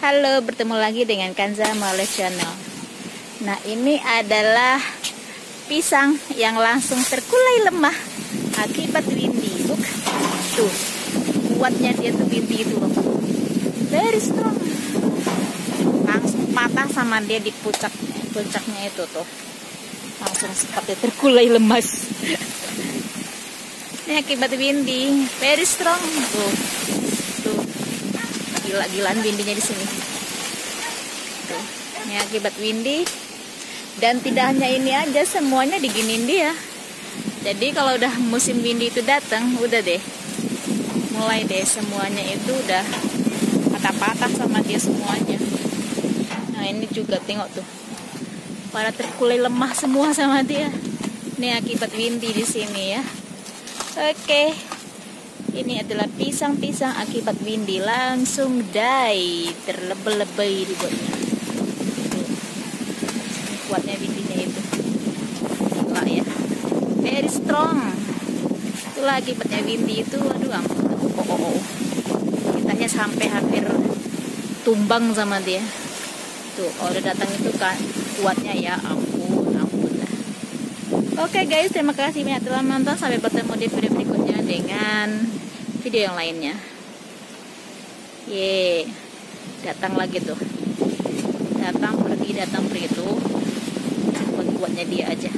Halo, bertemu lagi dengan Kanza Male Channel. Nah, ini adalah pisang yang langsung terkulai lemah akibat windy. Look, tuh, kuatnya dia tuh windy itu loh. Very strong. Langsung patah sama dia di puncaknya itu tuh. Langsung seperti terkulai lemas. Ini akibat windy, very strong. Tuh. Gila-gilaan windinya di sini. Tuh, ini akibat windy. Dan tidak hanya ini aja, semuanya diginiin dia. Jadi kalau udah musim windy itu datang, udah deh. Mulai deh semuanya itu udah patah-patah sama dia semuanya. Nah, ini juga tengok tuh. Pada terkulai lemah semua sama dia. Ini akibat windy di sini ya. Oke. Ini adalah pisang-pisang akibat windy langsung die, terlebel-lebel dibuatnya. Ini kuatnya windinya itu, gila ya, very strong. Itulah akibatnya windy itu, aduh ampun. Kitanya sampai hampir tumbang sama dia. Tuh, kalau udah datang itu kan kuatnya ya ampun. Oke guys, terima kasih banyak telah menonton. Sampai bertemu di video berikutnya dengan video yang lainnya. Datang lagi tuh. Datang pergi tuh. Kuat-kuatnya dia aja.